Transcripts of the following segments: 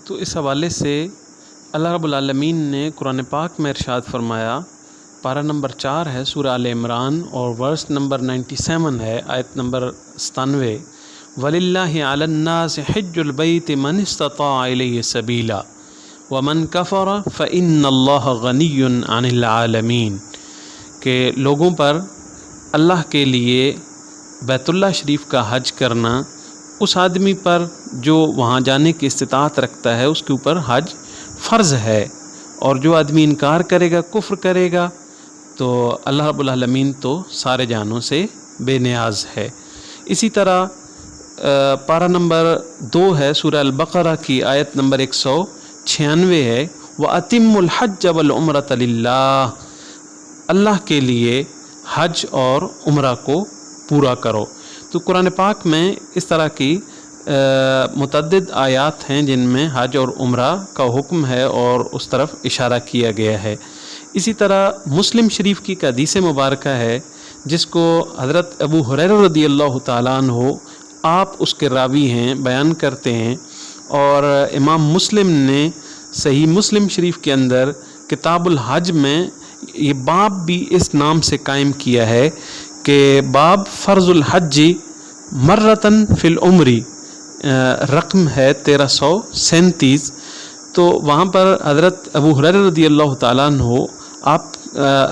تو اس حوالے سے اللہ رب العالمین نے قرآن پاک میں ارشاد فرمایا، پارہ نمبر 4 ہے سورہ آل عمران اور ورس نمبر 97 ہے، آیت نمبر 97، وَلِلَّهِ عَلَى النَّاسِ حِجُّ الْبَيْتِ مَنِ اسْتَطَاعَ إِلَيْهِ سَبِيلًا وَمَنْ كَفَرَ فَإِنَّ اللَّهَ غَنِيٌّ عَنِ الْعَالَمِينَ، کہ لوگوں پر اللہ کے لیے بیت اللہ شریف کا حج کرنا اس آدمی پر جو وہاں جانے کی استطاعت رکھتا ہے اس کے اوپر حج فرض ہے، اور جو آدمی انکار کرے گا، کفر کرے گا، تو اللہ رب العالمین تو سارے جانوں سے بے نیاز ہے۔ اسی طرح پارہ نمبر 2 ہے سورہ البقرہ کی آیت نمبر 196 ہے، وَأَتِمُّ الْحَجَّ وَالْعُمْرَةَ لِلَّهِ، اللہ کے لیے حج اور عمرہ کو پورا کرو۔ تو قرآن پاک میں اس طرح کی متعدد آیات ہیں جن میں حج اور عمرہ کا حکم ہے اور اس طرف اشارہ کیا گیا ہے۔ اسی طرح مسلم شریف کی ایک حدیث مبارکہ ہے جس کو حضرت ابو ہریرہ رضی اللہ تعالیٰ عنہ آپ اس کے راوی ہیں، بیان کرتے ہیں، اور امام مسلم نے صحیح مسلم شریف کے اندر کتاب الحج میں یہ باب بھی اس نام سے قائم کیا ہے کہ باب فرض الحج مرتن فی العمری، رقم ہے 1337۔ تو وہاں پر حضرت ابو ہریرہ رضی اللہ تعالیٰ عنہ آپ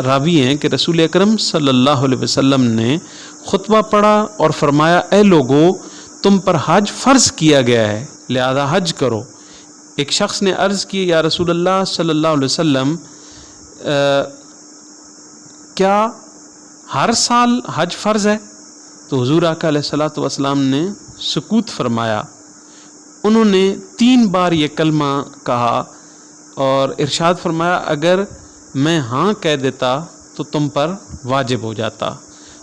راوی ہیں کہ رسول اکرم صلی اللہ علیہ وسلم نے خطبہ پڑھا اور فرمایا، اے لوگو، تم پر حج فرض کیا گیا ہے لہذا حج کرو۔ ایک شخص نے عرض کی، یا رسول اللہ صلی اللہ علیہ وسلم، کیا ہر سال حج فرض ہے؟ تو حضور آقا علیہ الصلوۃ والسلام نے سکوت فرمایا۔ انہوں نے 3 بار یہ کلمہ کہا اور ارشاد فرمایا، اگر میں ہاں کہہ دیتا تو تم پر واجب ہو جاتا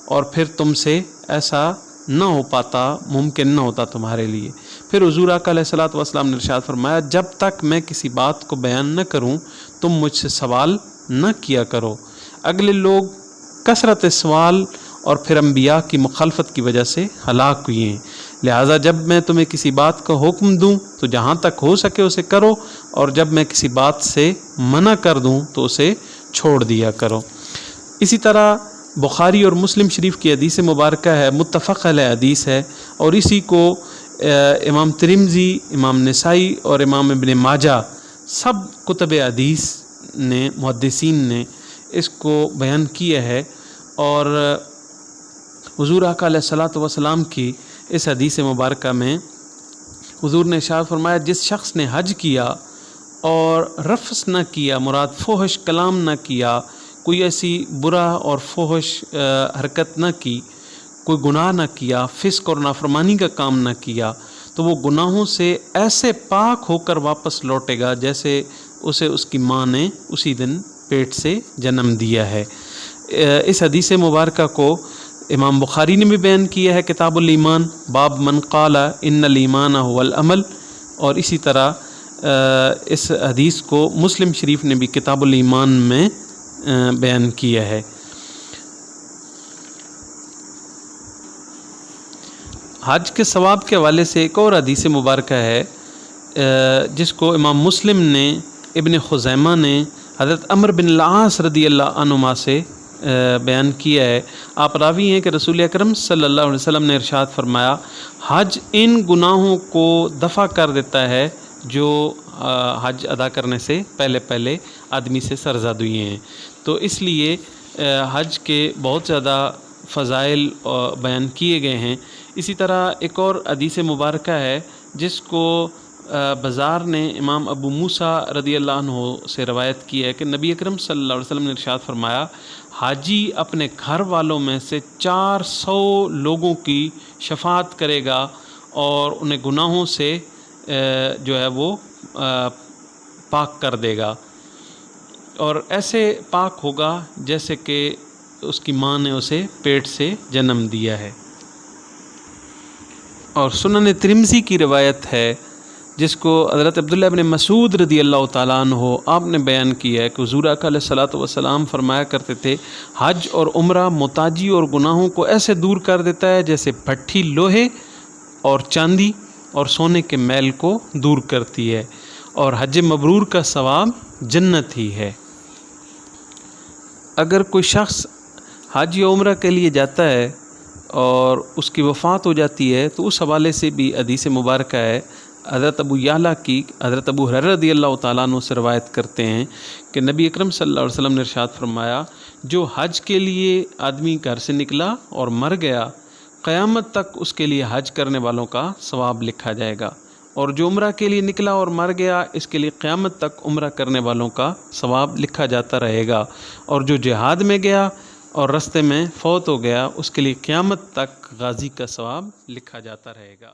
اور پھر تم سے ایسا نہ ہو پاتا، ممکن نہ ہوتا تمہارے لیے۔ پھر حضور آقا علیہ الصلوۃ والسلام نے ارشاد فرمایا، جب تک میں کسی بات کو بیان نہ کروں تم مجھ سے سوال نہ کیا کرو۔ اگلے لوگ کثرت سوال اور پھر انبیاء کی مخالفت کی وجہ سے ہلاک ہوئے ہیں، لہٰذا جب میں تمہیں کسی بات کا حکم دوں تو جہاں تک ہو سکے اسے کرو، اور جب میں کسی بات سے منع کر دوں تو اسے چھوڑ دیا کرو۔ اسی طرح بخاری اور مسلم شریف کی حدیث مبارکہ ہے، متفق علیہ حدیث ہے، اور اسی کو امام ترمذی، امام نسائی اور امام ابن ماجہ سب کتب حدیث نے، محدثین نے اس کو بیان کیا ہے۔ اور حضور آقا علیہ الصلوۃ والسلام کی اس حدیث مبارکہ میں حضور نے ارشاد فرمایا، جس شخص نے حج کیا اور رفث نہ کیا، مراد فحش کلام نہ کیا، کوئی ایسی برا اور فحش حرکت نہ کی، کوئی گناہ نہ کیا، فسق اور نافرمانی کا کام نہ کیا، تو وہ گناہوں سے ایسے پاک ہو کر واپس لوٹے گا جیسے اسے اس کی ماں نے اسی دن پیٹ سے جنم دیا ہے۔ اس حدیث مبارکہ کو امام بخاری نے بھی بیان کیا ہے کتاب الایمان، باب من قال ان الایمان هو العمل، اور اسی طرح اس حدیث کو مسلم شریف نے بھی کتاب الایمان میں بیان کیا ہے۔ حج کے ثواب کے حوالے سے ایک اور حدیث مبارکہ ہے جس کو امام مسلم نے، ابن خزیمہ نے حضرت عمرو بن العاص رضی اللہ عنہما سے بیان کیا ہے۔ آپ راوی ہیں کہ رسول اکرم صلی اللہ علیہ وسلم نے ارشاد فرمایا، حج ان گناہوں کو دفع کر دیتا ہے جو حج ادا کرنے سے پہلے آدمی سے سرزد ہوئے ہیں۔ تو اس لیے حج کے بہت زیادہ فضائل بیان کیے گئے ہیں۔ اسی طرح ایک اور حدیث مبارکہ ہے جس کو بزار نے امام ابو موسیٰ رضی اللہ عنہ سے روایت کی ہے کہ نبی اکرم صلی اللہ علیہ وسلم نے ارشاد فرمایا، حاجی اپنے گھر والوں میں سے 400 لوگوں کی شفاعت کرے گا اور انہیں گناہوں سے جو ہے وہ پاک کر دے گا، اور ایسے پاک ہوگا جیسے کہ اس کی ماں نے اسے پیٹ سے جنم دیا ہے۔ اور سنن ترمذی کی روایت ہے جس کو حضرت عبداللہ ابن مسعود رضی اللہ تعالیٰ عنہ آپ نے بیان کیا ہے کہ حضور آقا علیہ الصلوۃ والسلام فرمایا کرتے تھے، حج اور عمرہ محتاجی اور گناہوں کو ایسے دور کر دیتا ہے جیسے بھٹی لوہے اور چاندی اور سونے کے میل کو دور کرتی ہے، اور حج مبرور کا ثواب جنت ہی ہے۔ اگر کوئی شخص حج یا عمرہ کے لیے جاتا ہے اور اس کی وفات ہو جاتی ہے تو اس حوالے سے بھی حدیث مبارکہ ہے، حضرت ابو یعلا کی حضرت ابو ہریرہ رضی اللہ تعالیٰ عنہ سے روایت کرتے ہیں کہ نبی اکرم صلی اللہ علیہ وسلم نے ارشاد فرمایا، جو حج کے لیے آدمی گھر سے نکلا اور مر گیا، قیامت تک اس کے لیے حج کرنے والوں کا ثواب لکھا جائے گا، اور جو عمرہ کے لیے نکلا اور مر گیا، اس کے لیے قیامت تک عمرہ کرنے والوں کا ثواب لکھا جاتا رہے گا، اور جو جہاد میں گیا اور رستے میں فوت ہو گیا، اس کے لیے قیامت تک غازی کا ثواب لکھا جاتا رہے گا۔